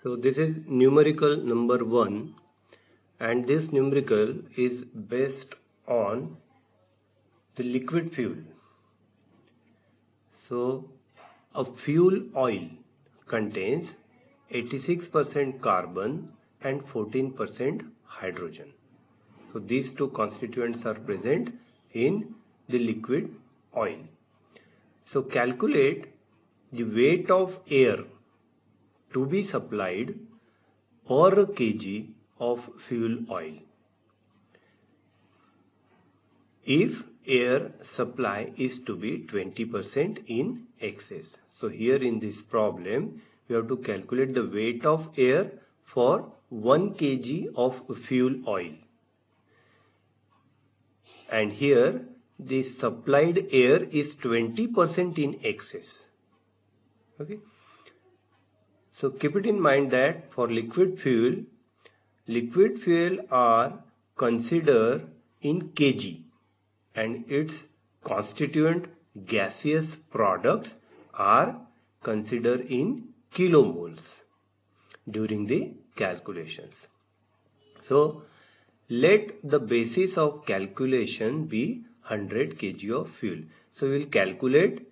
So this is numerical number 1, and this numerical is based on the liquid fuel. So a fuel oil contains 86% carbon and 14% hydrogen. So these two constituents are present in the liquid oil. So calculate the weight of air to be supplied per kg of fuel oil. If air supply is to be 20% in excess. So here in this problem, we have to calculate the weight of air for 1 kg of fuel oil. And here the supplied air is 20% in excess. Okay. So keep it in mind that for liquid fuel are considered in kg and its constituent gaseous products are considered in kilomoles during the calculations. So let the basis of calculation be 100 kg of fuel. So we will calculate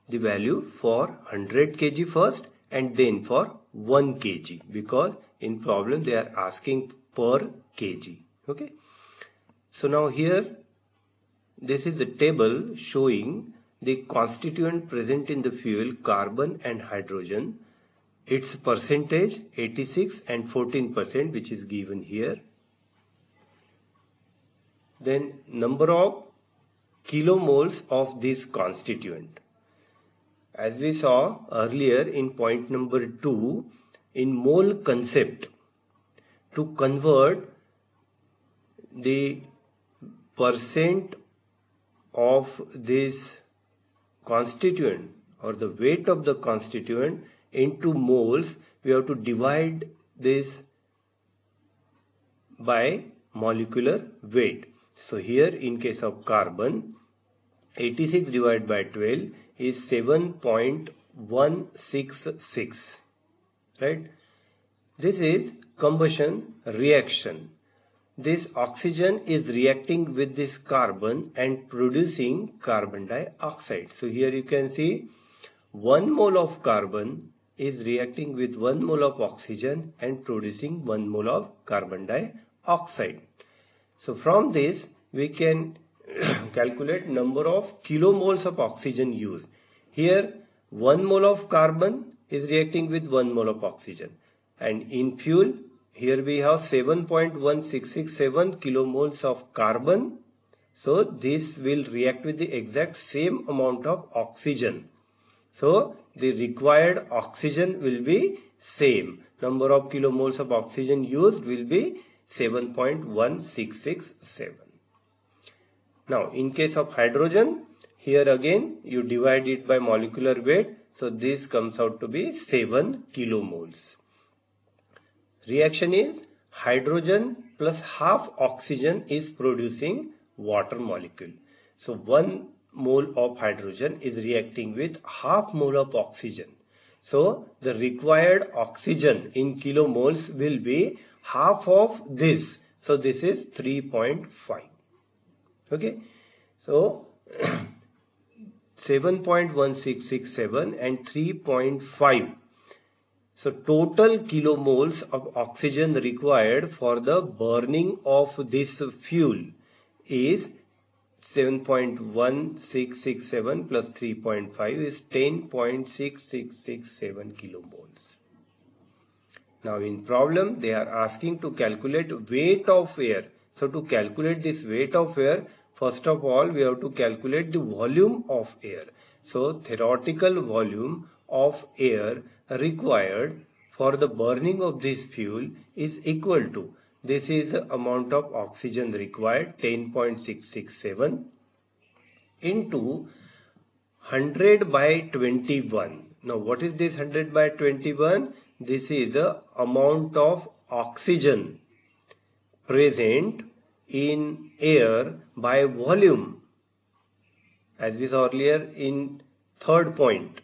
the value for 100 kg first and then for 1 kg, because in problem they are asking per kg. Okay. So now here this is a table showing the constituent present in the fuel, carbon and hydrogen, its percentage 86 and 14%, which is given here. Then number of kilomoles of this constituent. As we saw earlier in point number 2, in mole concept, to convert the percent of this constituent or the weight of the constituent into moles, we have to divide this by molecular weight. So here in case of carbon, 86 divided by 12 is 7.166, right? This is combustion reaction. This oxygen is reacting with this carbon and producing carbon dioxide. So here you can see 1 mole of carbon is reacting with 1 mole of oxygen and producing 1 mole of carbon dioxide. So from this we can calculate number of kilomoles of oxygen used. Here 1 mole of carbon is reacting with 1 mole of oxygen, and in fuel here we have 7.1667 kilomoles of carbon. So this will react with the exact same amount of oxygen. So the required oxygen will be same. Number of kilomoles of oxygen used will be 7.1667. Now in case of hydrogen, here again you divide it by molecular weight. So this comes out to be 7 kilomoles. Reaction is hydrogen plus half oxygen is producing water molecule. So 1 mole of hydrogen is reacting with half mole of oxygen. So the required oxygen in kilomoles will be half of this. So this is 3.5. Okay. So 7.1667 and 3.5. So total kilomoles of oxygen required for the burning of this fuel is 7.1667 plus 3.5 is 10.6667 kilomoles. Now in problem they are asking to calculate weight of air. So to calculate this weight of air, first of all we have to calculate the volume of air. So theoretical volume of air required for the burning of this fuel is equal to, this is the amount of oxygen required, 10.667 into 100 by 21. Now what is this 100 by 21? This is the amount of oxygen present in air by volume, as we saw earlier in third point.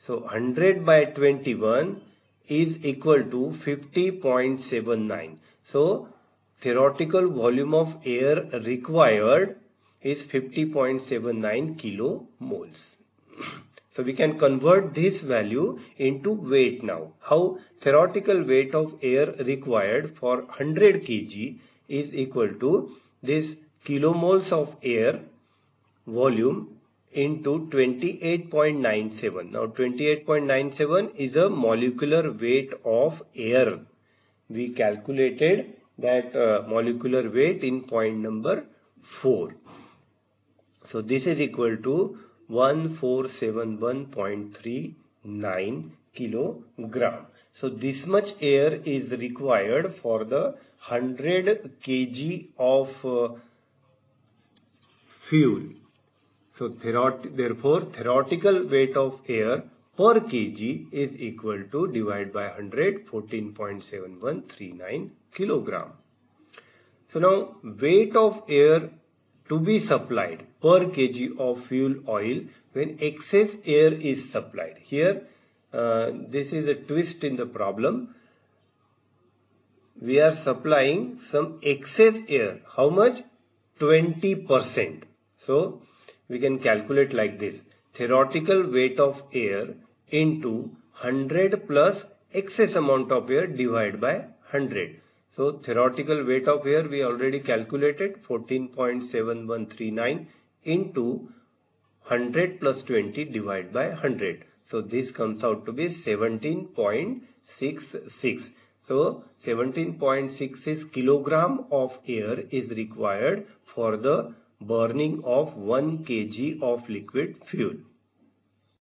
So 100 by 21 is equal to 50.79. So theoretical volume of air required is 50.79 kilomoles. So we can convert this value into weight now. How? Theoretical weight of air required for 100 kg is equal to this kilomoles of air volume into 28.97. Now 28.97 is a molecular weight of air. We calculated that molecular weight in point number 4. So this is equal to 1471.39 kilogram. So this much air is required for the 100 kg of fuel. So therefore theoretical weight of air per kg is equal to divide by 100, 14.7139 kilogram. So now weight of air to be supplied per kg of fuel oil when excess air is supplied. Here this is a twist in the problem. We are supplying some excess air. How much? 20%. So we can calculate like this. Theoretical weight of air into 100 plus excess amount of air divided by 100. So theoretical weight of air we already calculated, 14.7139 into 100 plus 20 divided by 100. So this comes out to be 17.66. So 17.66 kilogram of air is required for the burning of 1 kg of liquid fuel.